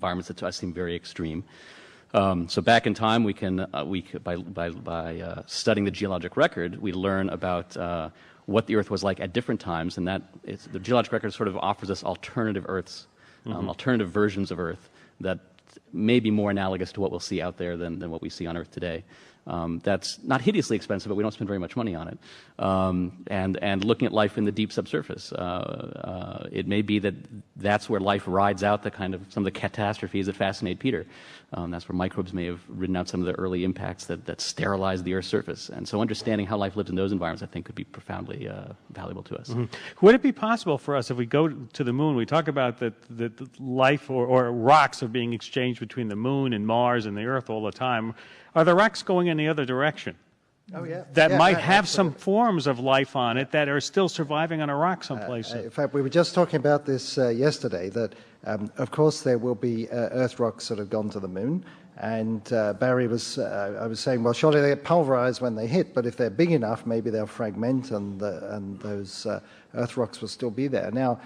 environments that to us seem very extreme. So back in time, we can by studying the geologic record, we learn about what the Earth was like at different times, and the geologic record sort of offers us alternative Earths, alternative versions of Earth that may be more analogous to what we'll see out there than what we see on Earth today. That's not hideously expensive, but we don't spend very much money on it. And looking at life in the deep subsurface, it may be that that's where life rides out some of the catastrophes that fascinate Peter. That's where microbes may have ridden out some of the early impacts that sterilized the Earth's surface. And so understanding how life lives in those environments, I think, could be profoundly valuable to us. Would it be possible for us, if we go to the moon, we talk about that life or rocks are being exchanged between the moon and Mars and the Earth all the time. Are the rocks going in the other direction? Oh, yeah. That might have some forms of life on it that are still surviving on a rock someplace. In fact, we were just talking about this yesterday, that of course there will be Earth rocks that have gone to the moon. And Barry I was saying, well, surely they get pulverized when they hit, but if they're big enough, maybe they'll fragment and those Earth rocks will still be there. Now,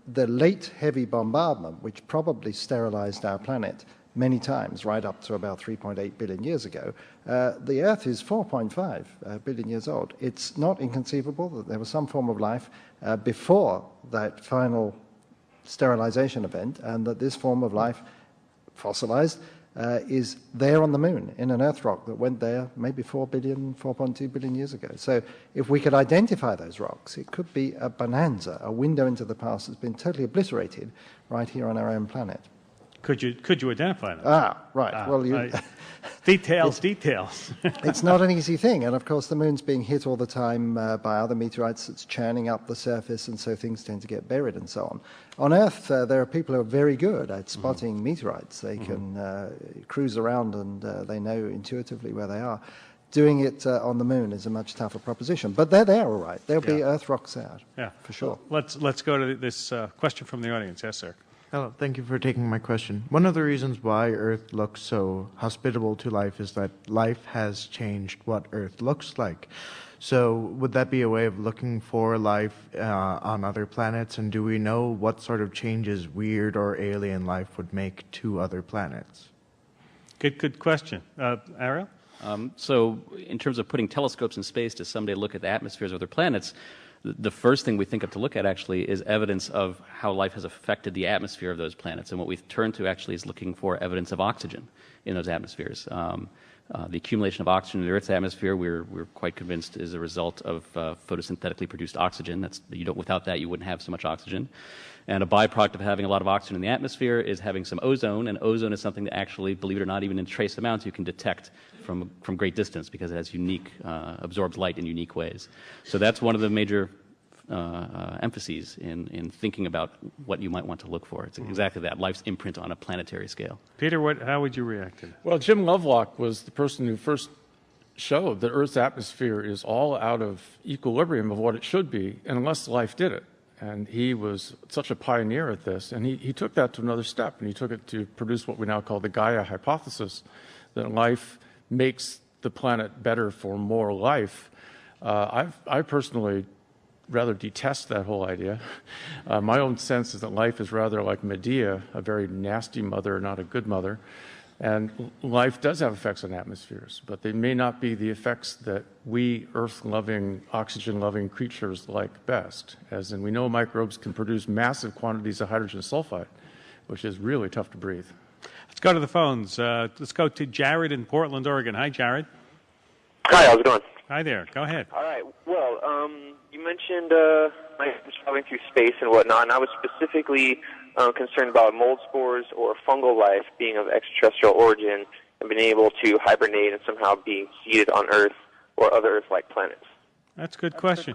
the late heavy bombardment, which probably sterilized our planet many times, right up to about 3.8 billion years ago, the Earth is 4.5 billion years old. It's not inconceivable that there was some form of life before that final sterilization event, and that this form of life, fossilized, is there on the moon in an Earth rock that went there maybe 4.2 billion years ago. So if we could identify those rocks, it could be a bonanza, a window into the past that's been totally obliterated right here on our own planet. Could you identify them? Right. Well, details. It's not an easy thing, and of course the moon's being hit all the time by other meteorites. It's churning up the surface, and so things tend to get buried and so on. On Earth, there are people who are very good at spotting meteorites. They can cruise around and they know intuitively where they are. Doing it on the moon is a much tougher proposition, but they're there all right. There'll be Earth rocks out, for sure. Let's go to this question from the audience. Yes, sir. Hello, thank you for taking my question. One of the reasons why Earth looks so hospitable to life is that life has changed what Earth looks like. So would that be a way of looking for life on other planets? And do we know what sort of changes weird or alien life would make to other planets? Good question. Ariel? So in terms of putting telescopes in space to someday look at the atmospheres of other planets, the first thing we think of to look at actually is evidence of how life has affected the atmosphere of those planets. And what we've turned to actually is looking for evidence of oxygen in those atmospheres. The accumulation of oxygen in the Earth's atmosphere, we're quite convinced, is a result of photosynthetically produced oxygen. Without that, you wouldn't have so much oxygen. And a byproduct of having a lot of oxygen in the atmosphere is having some ozone, and ozone is something that actually, believe it or not, even in trace amounts, you can detect from great distance because it has absorbs light in unique ways. So that's one of the major emphases in thinking about what you might want to look for. It's exactly that, life's imprint on a planetary scale. Peter, how would you react to that? Well, Jim Lovelock was the person who first showed that Earth's atmosphere is all out of equilibrium of what it should be unless life did it. And he was such a pioneer at this, and he took that to another step, and he took it to produce what we now call the Gaia hypothesis, that life makes the planet better for more life. I personally rather detest that whole idea. My own sense is that life is rather like Medea, a very nasty mother, not a good mother. And life does have effects on atmospheres, but they may not be the effects that we Earth-loving, oxygen-loving creatures like best. As in, we know microbes can produce massive quantities of hydrogen sulfide, which is really tough to breathe. Let's go to the phones. Let's go to Jared in Portland, Oregon. Hi, Jared. Hi, how's it going? Hi there. Go ahead. All right. Well, you mentioned microbes traveling through space and whatnot, and I was specifically concerned about mold spores or fungal life being of extraterrestrial origin and being able to hibernate and somehow be seeded on Earth or other Earth-like planets. That's a good question.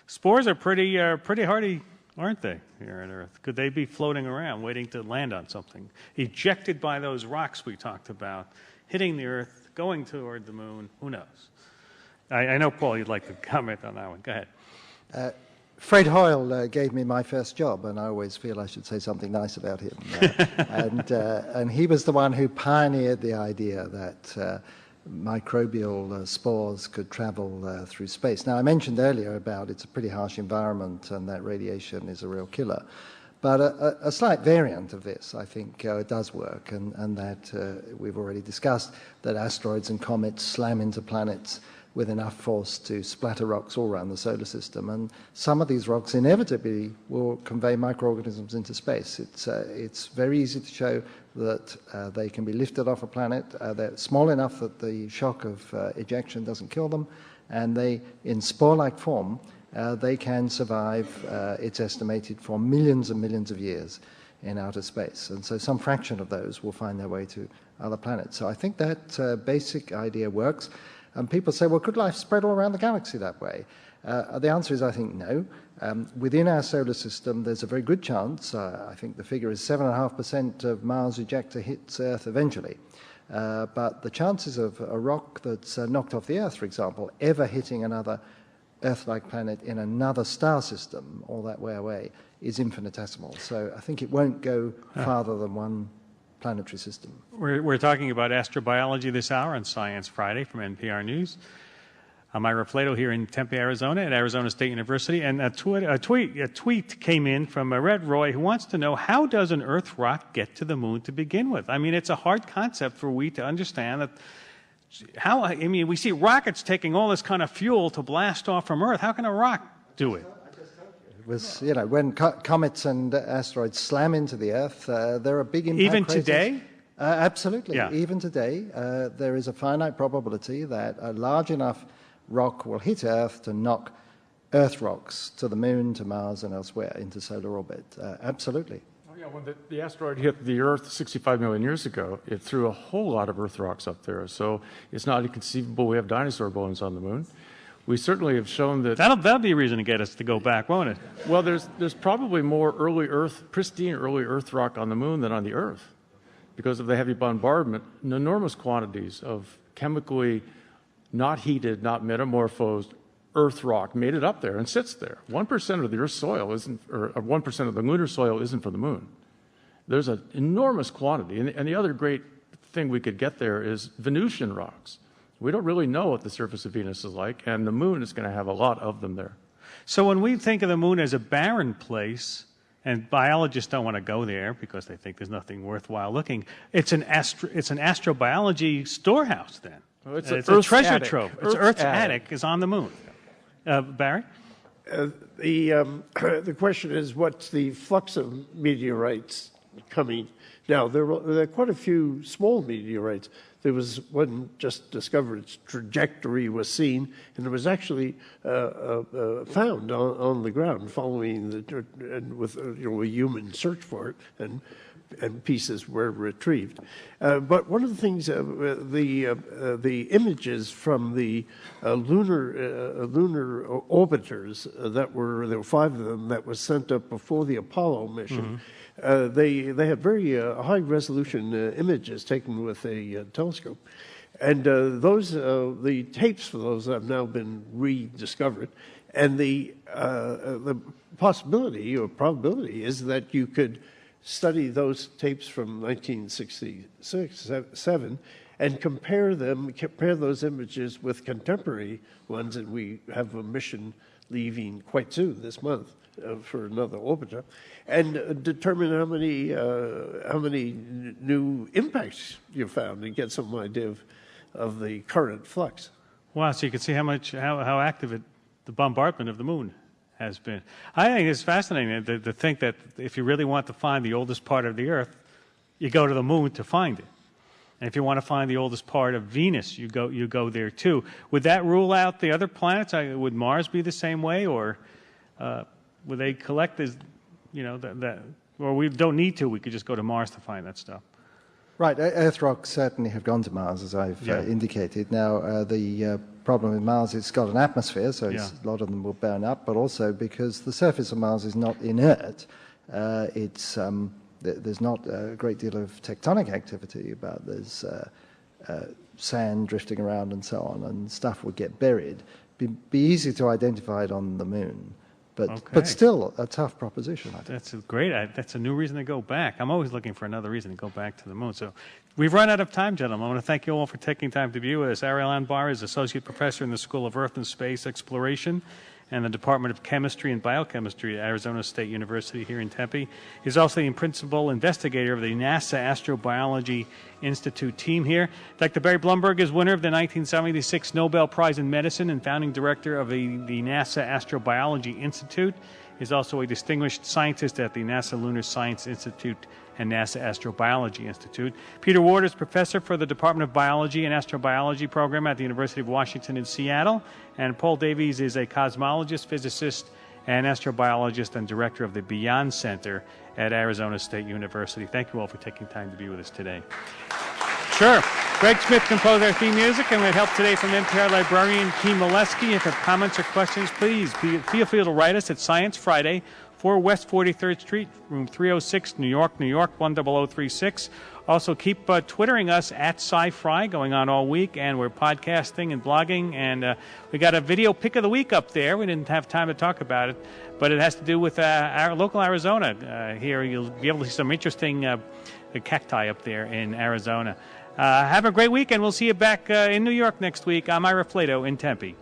Spores are pretty hardy, aren't they, here on Earth? Could they be floating around waiting to land on something? Ejected by those rocks we talked about, hitting the Earth, going toward the moon, who knows? I know, Paul, you'd like to comment on that one. Go ahead. Fred Hoyle gave me my first job, and I always feel I should say something nice about him. And he was the one who pioneered the idea that microbial spores could travel through space. Now, I mentioned earlier about it's a pretty harsh environment and that radiation is a real killer. But a slight variant of this, I think, does work, and that we've already discussed, that asteroids and comets slam into planets with enough force to splatter rocks all around the solar system. And some of these rocks inevitably will convey microorganisms into space. It's very easy to show that they can be lifted off a planet. They're small enough that the shock of ejection doesn't kill them, and they, in spore-like form, they can survive, it's estimated, for millions and millions of years in outer space. And so some fraction of those will find their way to other planets. So I think that basic idea works. And people say, well, could life spread all around the galaxy that way? The answer is, I think, no. Within our solar system, there's a very good chance, I think the figure is 7.5% of Mars ejecta hits Earth eventually. But the chances of a rock that's knocked off the Earth, for example, ever hitting another Earth-like planet in another star system all that way away is infinitesimal. So I think it won't go farther than one planetary system. We're talking about astrobiology this hour on Science Friday from NPR News. I'm Ira Flatlow here in Tempe, Arizona, at Arizona State University, and a tweet came in from Red Roy, who wants to know, how does an Earth rock get to the moon to begin with? I mean, it's a hard concept for we to understand. That we see rockets taking all this kind of fuel to blast off from Earth. How can a rock do it? It was, when comets and asteroids slam into the Earth, there are big impact Even craters. Today? Absolutely. Yeah. Even today, there is a finite probability that a large enough rock will hit Earth to knock Earth rocks to the Moon, to Mars, and elsewhere into solar orbit. Absolutely. Oh, yeah, when the asteroid hit the Earth 65 million years ago, it threw a whole lot of Earth rocks up there. So it's not inconceivable we have dinosaur bones on the Moon. We certainly have shown that... That'll be a reason to get us to go back, won't it? Well, there's probably more pristine early Earth rock on the Moon than on the Earth because of the heavy bombardment. Enormous quantities of chemically not heated, not metamorphosed Earth rock made it up there and sits there. 1% of the Earth's soil isn't, or 1% of the lunar soil isn't for the Moon. There's an enormous quantity. And the other great thing we could get there is Venusian rocks. We don't really know what the surface of Venus is like, and the Moon is going to have a lot of them there. So when we think of the Moon as a barren place, and biologists don't want to go there because they think there's nothing worthwhile looking, it's an astrobiology storehouse then. Well, it's a treasure trove. Earth's attic is on the Moon. Barry? The question is, what's the flux of meteorites coming? Now, there are quite a few small meteorites. There was one just discovered, its trajectory was seen, and it was actually found on the ground following with a human search for it, and pieces were retrieved. But one of the things, the images from the lunar orbiters there were 5 of them that was sent up before the Apollo mission. Mm-hmm. They had very high resolution images taken with a telescope, and the tapes for those have now been rediscovered, and the possibility or probability is that you could study those tapes from 1966-7 and compare those images with contemporary ones, and we have a mission leaving quite soon this month for another orbiter, and determine how many new impacts you found and get some idea of the current flux. Wow! So you can see how active the bombardment of the Moon has been. I think it's fascinating to think that if you really want to find the oldest part of the Earth, you go to the Moon to find it. And if you want to find the oldest part of Venus, you go there too. Would that rule out the other planets? Would Mars be the same way, or would they collect that? Or we don't need to. We could just go to Mars to find that stuff. Right. Earth rocks certainly have gone to Mars, as I've indicated. Now, the problem with Mars is it's got an atmosphere, so a lot of them will burn up, but also because the surface of Mars is not inert, there's not a great deal of tectonic activity, but there's sand drifting around and so on, and stuff would get buried. Be easy to identify it on the Moon. But still a tough proposition, I think. That's great. That's a new reason to go back. I'm always looking for another reason to go back to the Moon. So we've run out of time, gentlemen. I want to thank you all for taking time to be with us. Ariel Anbar is Associate Professor in the School of Earth and Space Exploration and the Department of Chemistry and Biochemistry at Arizona State University here in Tempe. He's also the principal investigator of the NASA Astrobiology Institute team here. Dr. Barry Blumberg is winner of the 1976 Nobel Prize in Medicine and founding director of the NASA Astrobiology Institute. He's also a distinguished scientist at the NASA Lunar Science Institute and NASA Astrobiology Institute. Peter Ward is professor for the Department of Biology and Astrobiology program at the University of Washington in Seattle. And Paul Davies is a cosmologist, physicist, and astrobiologist and director of the Beyond Center at Arizona State University. Thank you all for taking time to be with us today. Sure. Greg Smith composed our theme music, and we had help today from NPR librarian Keem Molesky. If you have comments or questions, please feel free to write us at Science Friday, 4 West 43rd Street, room 306, New York, 10036. Also, keep twittering us at SciFri going on all week, and we're podcasting and blogging, and we got a video pick of the week up there. We didn't have time to talk about it, but it has to do with our local Arizona. Here you'll be able to see some interesting cacti up there in Arizona. Have a great week, and we'll see you back in New York next week. I'm Ira Flatlow in Tempe.